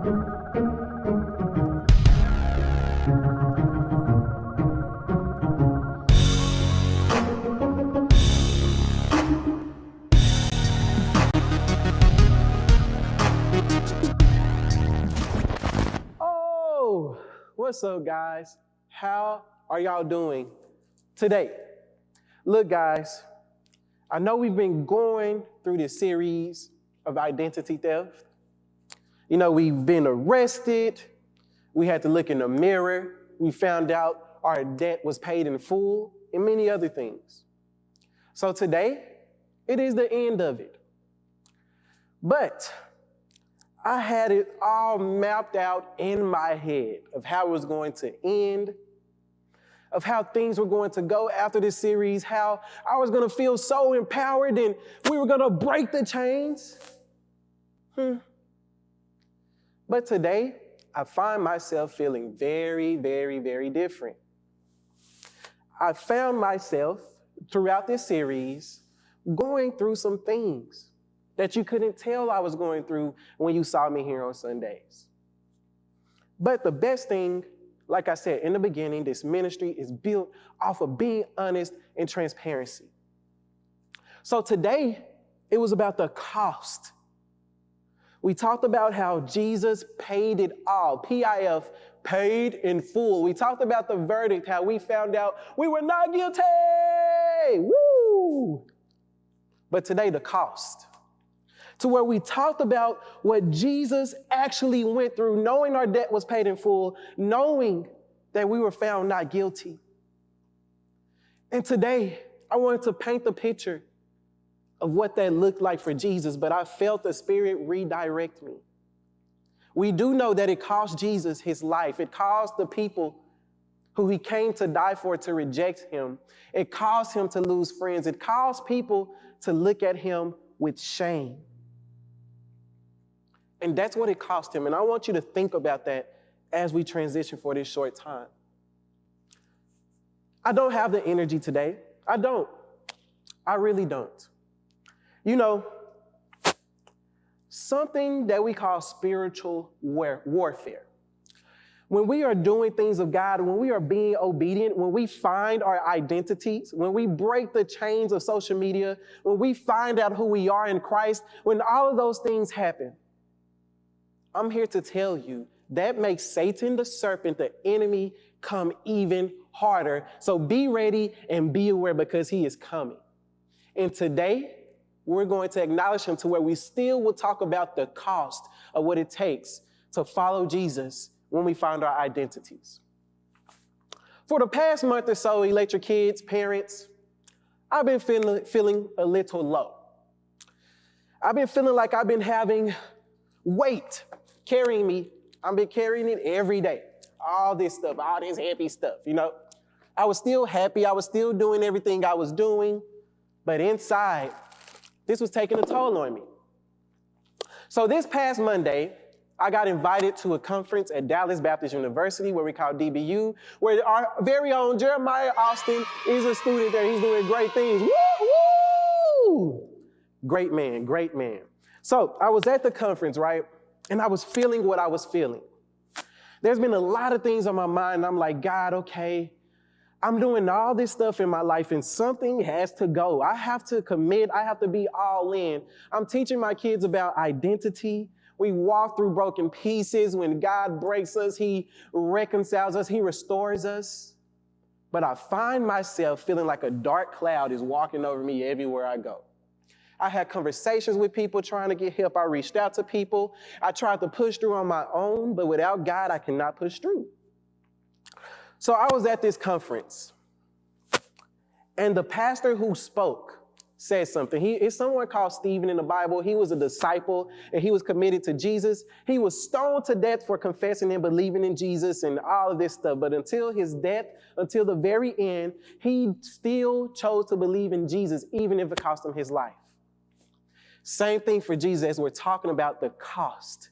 Oh, what's up, guys? How are y'all doing today? Look, guys, I know we've been going through this series of identity theft. You know, we've been arrested. We had to look in the mirror. We found out our debt was paid in full and many other things. So today, it is the end of it. But I had it all mapped out in my head of how it was going to end, of how things were going to go after this series, how I was going to feel so empowered and we were going to break the chains. But today, I find myself feeling very, very, very different. I found myself throughout this series going through some things that you couldn't tell I was going through when you saw me here on Sundays. But the best thing, like I said in the beginning, this ministry is built off of being honest and transparency. So today, it was about the cost. We talked about how Jesus paid it all, P-I-F, paid in full. We talked about the verdict, how we found out we were not guilty. Woo! But today, the cost. To where we talked about what Jesus actually went through, knowing our debt was paid in full, knowing that we were found not guilty. And today, I wanted to paint the picture of what that looked like for Jesus, but I felt the Spirit redirect me. We do know that it cost Jesus his life. It caused the people who he came to die for to reject him. It caused him to lose friends. It caused people to look at him with shame. And that's what it cost him. And I want you to think about that as we transition for this short time. I don't have the energy today. I don't. I really don't. You know, something that we call spiritual warfare. When we are doing things of God, when we are being obedient, when we find our identities, when we break the chains of social media, when we find out who we are in Christ, when all of those things happen, I'm here to tell you that makes Satan, the serpent, the enemy, come even harder. So be ready and be aware because he is coming. And today, we're going to acknowledge him to where we still will talk about the cost of what it takes to follow Jesus when we find our identities. For the past month or so, Electric Kids, parents, I've been feeling a little low. I've been feeling like I've been having weight carrying me. I've been carrying it every day. All this stuff, all this happy stuff, you know. I was still happy. I was still doing everything I was doing. But inside, this was taking a toll on me. So this past Monday, I got invited to a conference at Dallas Baptist University, where we call DBU, where our very own Jeremiah Austin is a student there. He's doing great things. Woo, woo! Great man, great man. So I was at the conference, right? And I was feeling what I was feeling. There's been a lot of things on my mind. I'm like, God, okay, I'm doing all this stuff in my life and something has to go. I have to commit. I have to be all in. I'm teaching my kids about identity. We walk through broken pieces. When God breaks us, he reconciles us. He restores us. But I find myself feeling like a dark cloud is walking over me everywhere I go. I had conversations with people trying to get help. I reached out to people. I tried to push through on my own, but without God, I cannot push through. So I was at this conference, and the pastor who spoke said something. It's someone called Stephen in the Bible. He was a disciple, and he was committed to Jesus. He was stoned to death for confessing and believing in Jesus and all of this stuff. But until his death, until the very end, he still chose to believe in Jesus, even if it cost him his life. Same thing for Jesus as we're talking about the cost.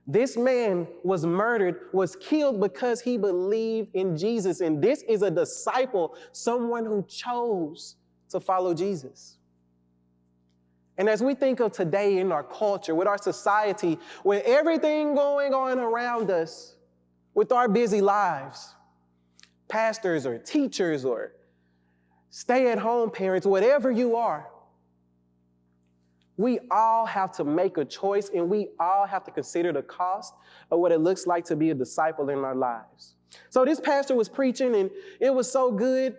This man was murdered, was killed because he believed in Jesus. And this is a disciple, someone who chose to follow Jesus. And as we think of today in our culture, with our society, with everything going on around us, with our busy lives, pastors or teachers or stay-at-home parents, whatever you are, we all have to make a choice, and we all have to consider the cost of what it looks like to be a disciple in our lives. So this pastor was preaching, and it was so good.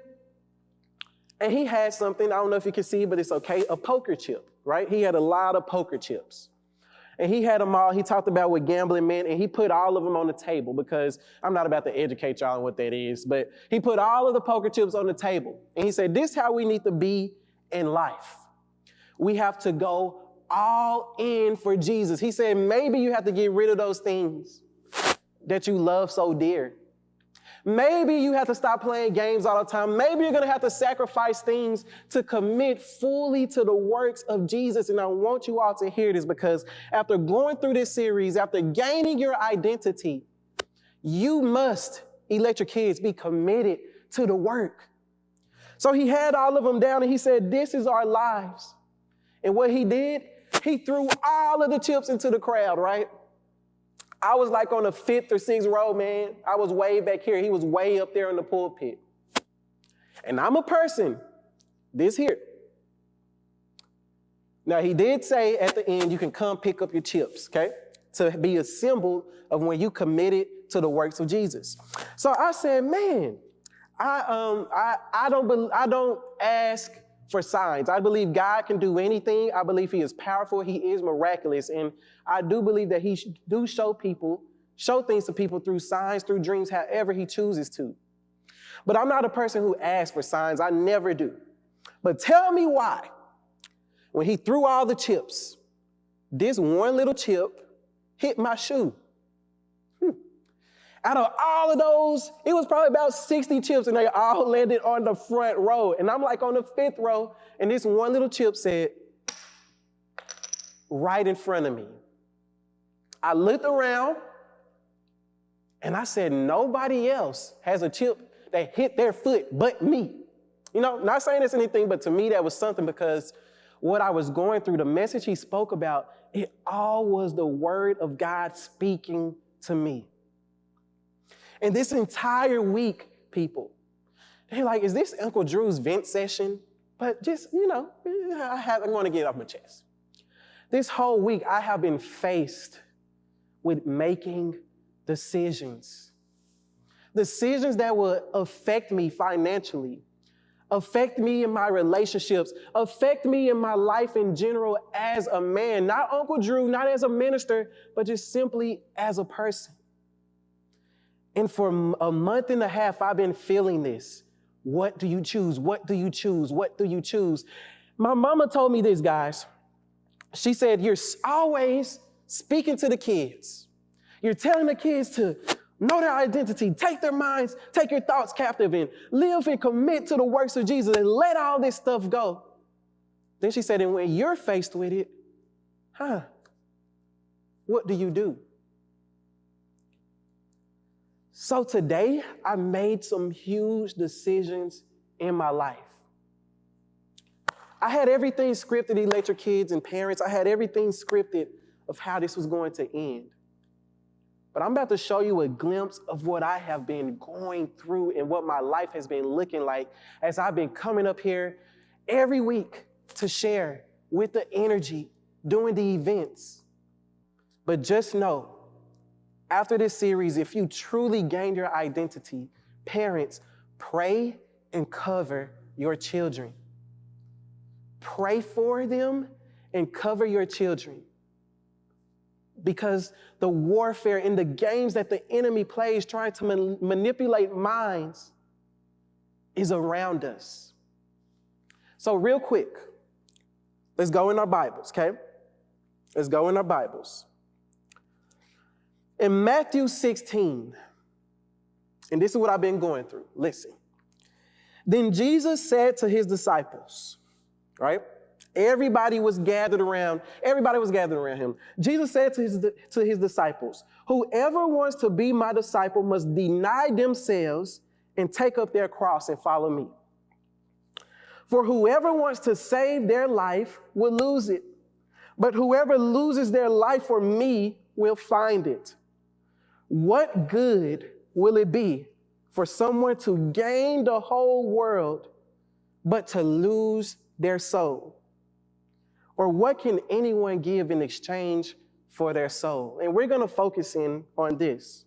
And he had something, I don't know if you can see, but it's okay, a poker chip, right? He had a lot of poker chips. And he had them all. He talked about what gambling meant, and he put all of them on the table, because I'm not about to educate y'all on what that is, but he put all of the poker chips on the table. And he said, this is how we need to be in life. We have to go all in for Jesus. He said, maybe you have to get rid of those things that you love so dear. Maybe you have to stop playing games all the time. Maybe you're going to have to sacrifice things to commit fully to the works of Jesus. And I want you all to hear this, because after going through this series, after gaining your identity, you must, elect your kids, be committed to the work. So he had all of them down, and he said, this is our lives. And what he did, he threw all of the chips into the crowd, right? I was like on the 5th or 6th row, man. I was way back here. He was way up there in the pulpit. And I'm a person, this here. Now, he did say at the end, you can come pick up your chips, okay? To be a symbol of when you committed to the works of Jesus. So I said, man, I don't ask for signs. I believe God can do anything. I believe he is powerful. He is miraculous. And I do believe that he do show things to people through signs, through dreams, however he chooses to. But I'm not a person who asks for signs. I never do. But tell me why, when he threw all the chips, this one little chip hit my shoe. Out of all of those, it was probably about 60 chips, and they all landed on the front row. And I'm like on the 5th row, and this one little chip said, right in front of me. I looked around, and I said, nobody else has a chip that hit their foot but me. You know, not saying it's anything, but to me that was something, because what I was going through, the message he spoke about, it all was the word of God speaking to me. And this entire week, people, they're like, is this Uncle Drew's vent session? But just, you know, I want to get it off my chest. This whole week, I have been faced with making decisions. Decisions that will affect me financially, affect me in my relationships, affect me in my life in general as a man. Not Uncle Drew, not as a minister, but just simply as a person. And for a month and a half, I've been feeling this. What do you choose? What do you choose? What do you choose? My mama told me this, guys. She said, you're always speaking to the kids. You're telling the kids to know their identity, take their minds, take your thoughts captive, and live and commit to the works of Jesus, and let all this stuff go. Then she said, and when you're faced with it, what do you do? So today, I made some huge decisions in my life. I had everything scripted, elect your kids and parents. I had everything scripted of how this was going to end. But I'm about to show you a glimpse of what I have been going through and what my life has been looking like as I've been coming up here every week to share with the energy, doing the events. But just know, after this series, if you truly gain your identity, parents, pray and cover your children. Pray for them and cover your children. Because the warfare and the games that the enemy plays trying to manipulate minds is around us. So real quick, let's go in our Bibles, okay? Let's go in our Bibles. In Matthew 16, and this is what I've been going through. Listen. Then Jesus said to his disciples, right? Everybody was gathered around him. Jesus said to his disciples, whoever wants to be my disciple must deny themselves and take up their cross and follow me. For whoever wants to save their life will lose it. But whoever loses their life for me will find it. What good will it be for someone to gain the whole world, but to lose their soul? Or what can anyone give in exchange for their soul? And we're going to focus in on this.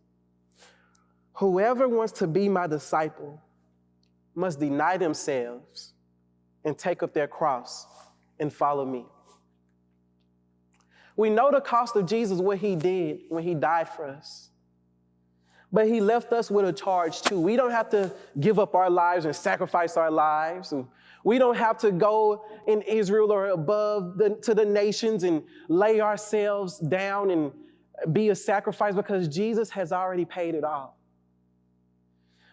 Whoever wants to be my disciple must deny themselves and take up their cross and follow me. We know the cost of Jesus, what he did when he died for us. But he left us with a charge too. We don't have to give up our lives and sacrifice our lives. And we don't have to go in Israel or above to the nations and lay ourselves down and be a sacrifice, because Jesus has already paid it all.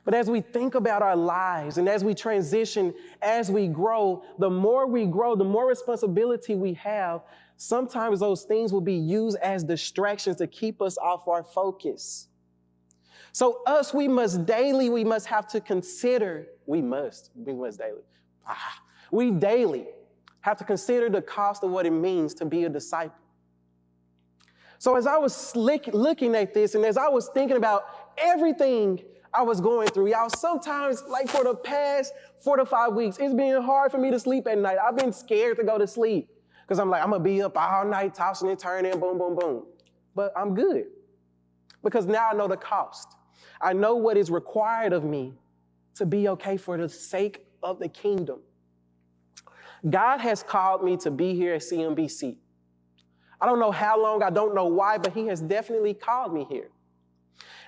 But as we think about our lives and as we transition, as we grow, the more responsibility we have, sometimes those things will be used as distractions to keep us off our focus. So we must daily have to consider the cost of what it means to be a disciple. So as I was looking at this, and as I was thinking about everything I was going through, y'all, sometimes, like for the past 4 to 5 weeks, it's been hard for me to sleep at night. I've been scared to go to sleep because I'm like, I'm going to be up all night, tossing and turning, boom, boom, boom. But I'm good because now I know the cost. I know what is required of me to be okay for the sake of the kingdom. God has called me to be here at CMBC. I don't know how long, I don't know why, but he has definitely called me here.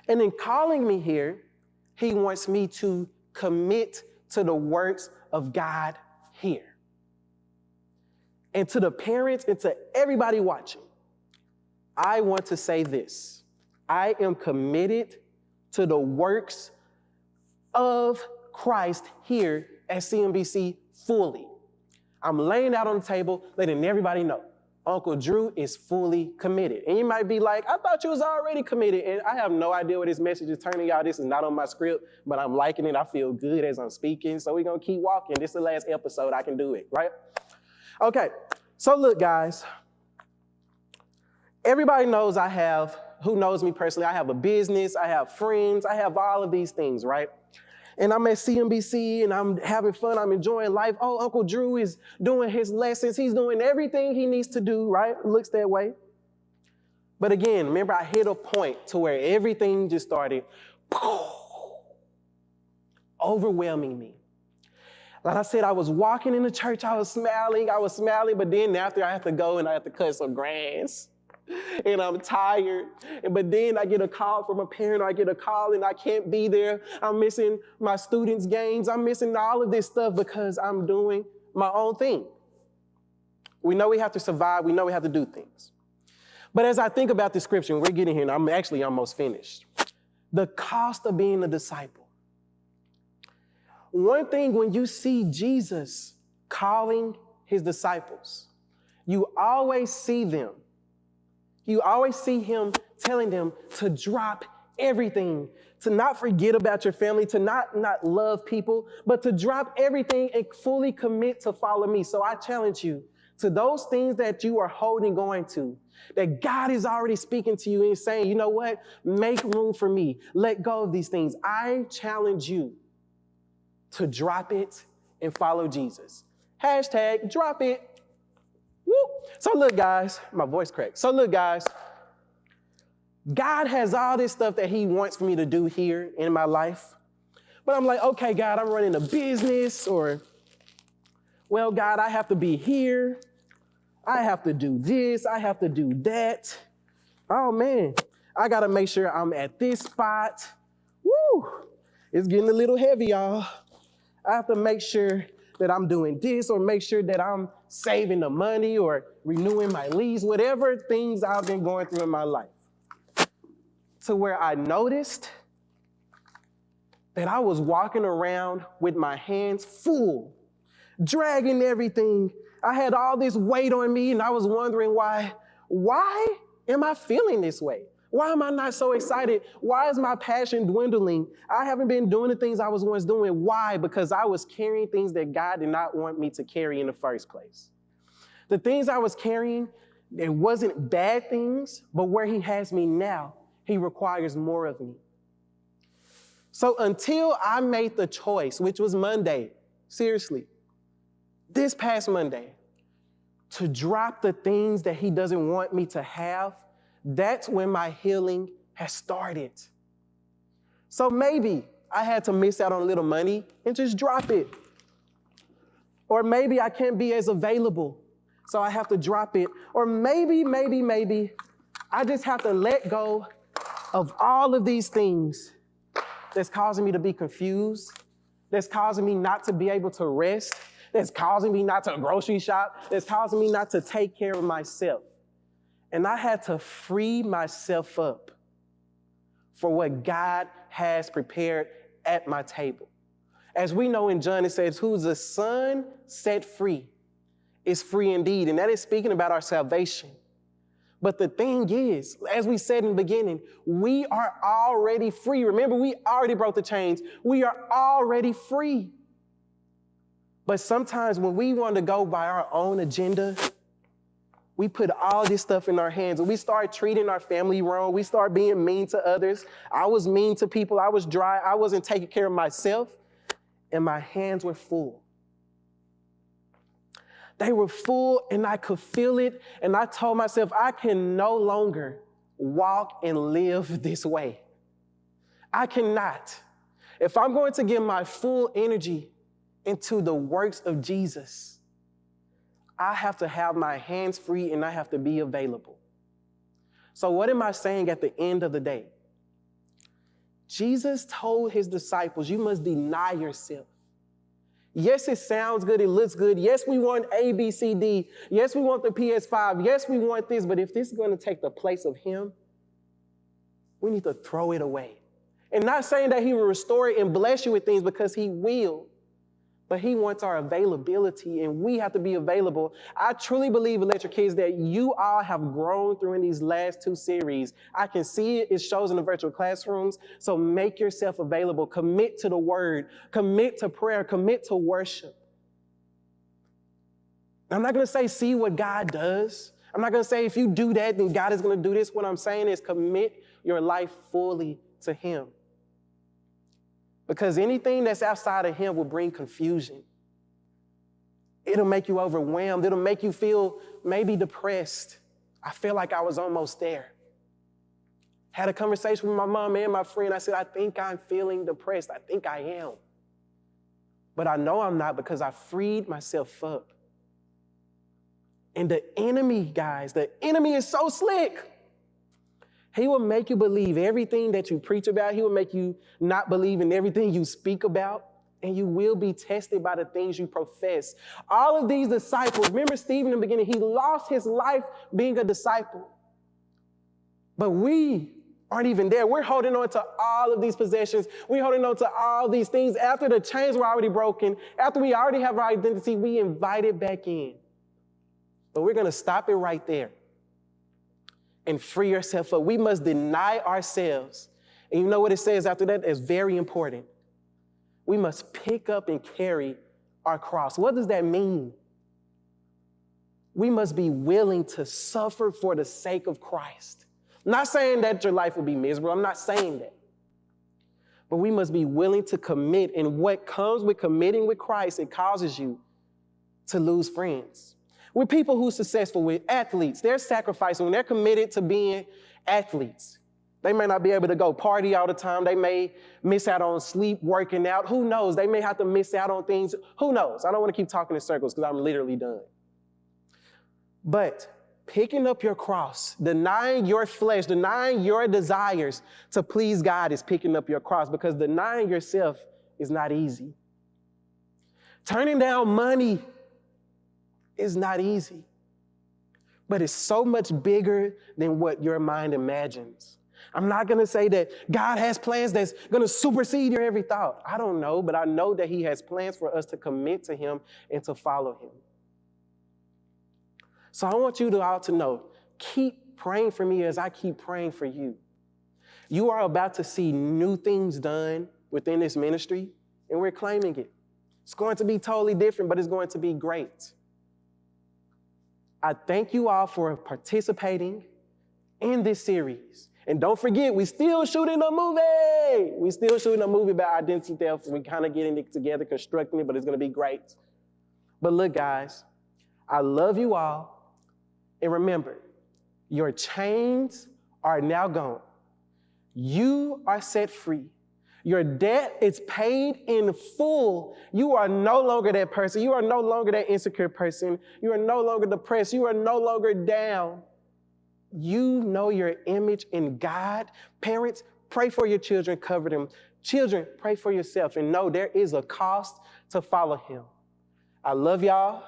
And in calling me here, he wants me to commit to the works of God here. And to the parents and to everybody watching, I want to say this. I am committed to the works of Christ here at CMBC fully. I'm laying out on the table, letting everybody know Uncle Drew is fully committed. And you might be like, I thought you was already committed. And I have no idea what this message is turning, y'all. This is not on my script, but I'm liking it. I feel good as I'm speaking. So we're going to keep walking. This is the last episode. I can do it, right? Okay. So look, guys, everybody knows who knows me personally, I have a business, I have friends, I have all of these things, right? And I'm at CMBC and I'm having fun, I'm enjoying life. Oh, Uncle Drew is doing his lessons. He's doing everything he needs to do, right? It looks that way. But again, remember, I hit a point to where everything just started overwhelming me. Like I said, I was walking in the church, I was smiling, but then after I have to go and I have to cut some grass. And I'm tired. But then I get a call from a parent, or I get a call and I can't be there. I'm missing my students' games. I'm missing all of this stuff because I'm doing my own thing. We know we have to survive. We know we have to do things. But as I think about the scripture, and we're getting here, and I'm actually almost finished. The cost of being a disciple. One thing, when you see Jesus calling his disciples, you always see them. You always see him telling them to drop everything, to not forget about your family, to not love people, but to drop everything and fully commit to follow me. So I challenge you to those things that you are holding on to, that God is already speaking to you and saying, you know what? Make room for me. Let go of these things. I challenge you to drop it and follow Jesus. Hashtag drop it. Woo. So look, guys, my voice cracked. So look, guys, God has all this stuff that he wants for me to do here in my life. But I'm like, okay, God, I'm running a business, or, well, God, I have to be here. I have to do this. I have to do that. Oh, man, I got to make sure I'm at this spot. Woo, it's getting a little heavy, y'all. I have to make sure that I'm doing this, or make sure that I'm saving the money or renewing my lease, whatever things I've been going through in my life. To where I noticed that I was walking around with my hands full, dragging everything. I had all this weight on me, and I was wondering why am I feeling this way? Why am I not so excited? Why is my passion dwindling? I haven't been doing the things I was once doing. Why? Because I was carrying things that God did not want me to carry in the first place. The things I was carrying, It wasn't bad things, but where he has me now, he requires more of me. So until I made the choice, which was Monday, seriously, this past Monday, to drop the things that he doesn't want me to have, that's when my healing has started. So maybe I had to miss out on a little money and just drop it. Or maybe I can't be as available, so I have to drop it. Or maybe, I just have to let go of all of these things that's causing me to be confused, that's causing me not to be able to rest, that's causing me not to grocery shop, that's causing me not to take care of myself. And I had to free myself up for what God has prepared at my table. As we know in John, it says, who the Son set free is free indeed. And that is speaking about our salvation. But the thing is, as we said in the beginning, we are already free. Remember, we already broke the chains. We are already free. But sometimes when we want to go by our own agenda, we put all this stuff in our hands and we start treating our family wrong. We start being mean to others. I was mean to people. I was dry. I wasn't taking care of myself. And my hands were full. They were full and I could feel it. And I told myself, I can no longer walk and live this way. I cannot. If I'm going to give my full energy into the works of Jesus, I have to have my hands free and I have to be available. So what am I saying at the end of the day? Jesus told his disciples, you must deny yourself. Yes, it sounds good. It looks good. Yes, we want A, B, C, D. Yes, we want the PS5. Yes, we want this. But if this is going to take the place of him, we need to throw it away. And not saying that he will restore it and bless you with things, because he will. But he wants our availability, and we have to be available. I truly believe, Electric Kids, that you all have grown through in these last 2 series. I can see it. It shows in the virtual classrooms. So make yourself available. Commit to the word. Commit to prayer. Commit to worship. I'm not going to say see what God does. I'm not going to say if you do that, then God is going to do this. What I'm saying is commit your life fully to him. Because anything that's outside of him will bring confusion. It'll make you overwhelmed. It'll make you feel maybe depressed. I feel like I was almost there. Had a conversation with my mom and my friend. I said, I think I'm feeling depressed. I think I am. But I know I'm not, because I freed myself up. And the enemy, guys, the enemy is so slick. He will make you believe everything that you preach about. He will make you not believe in everything you speak about. And you will be tested by the things you profess. All of these disciples, remember Stephen in the beginning, he lost his life being a disciple. But we aren't even there. We're holding on to all of these possessions. We're holding on to all these things. After the chains were already broken, after we already have our identity, we invite it back in. But we're going to stop it right there and free yourself up. We must deny ourselves. And you know what it says after that? It's very important. We must pick up and carry our cross. What does that mean? We must be willing to suffer for the sake of Christ. I'm not saying that your life will be miserable. I'm not saying that. But we must be willing to commit. And what comes with committing with Christ, it causes you to lose friends. With people who are successful, with athletes, they're sacrificing. When they're committed to being athletes, they may not be able to go party all the time. They may miss out on sleep, working out. Who knows? They may have to miss out on things. Who knows? I don't want to keep talking in circles because I'm literally done. But picking up your cross, denying your flesh, denying your desires to please God is picking up your cross, because denying yourself is not easy. Turning down money is not easy, but it's so much bigger than what your mind imagines. I'm not going to say that God has plans that's going to supersede your every thought. I don't know, but I know that he has plans for us to commit to him and to follow him. So I want you all to know, keep praying for me as I keep praying for you. You are about to see new things done within this ministry, and we're claiming it. It's going to be totally different, but it's going to be great. I thank you all for participating in this series. And don't forget, we still shooting a movie. We still shooting a movie about identity theft. We're kind of getting it together, constructing it, but it's going to be great. But look, guys, I love you all. And remember, your chains are now gone. You are set free. Your debt is paid in full. You are no longer that person. You are no longer that insecure person. You are no longer depressed. You are no longer down. You know your image in God. Parents, pray for your children, cover them. Children, pray for yourself and know there is a cost to follow him. I love y'all.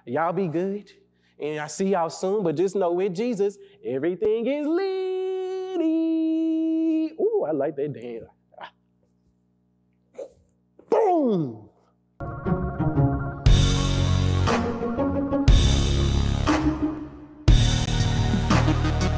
Y'all be good. And I see y'all soon, but just know with Jesus, everything is litty. Ooh, I like that dance. Boom!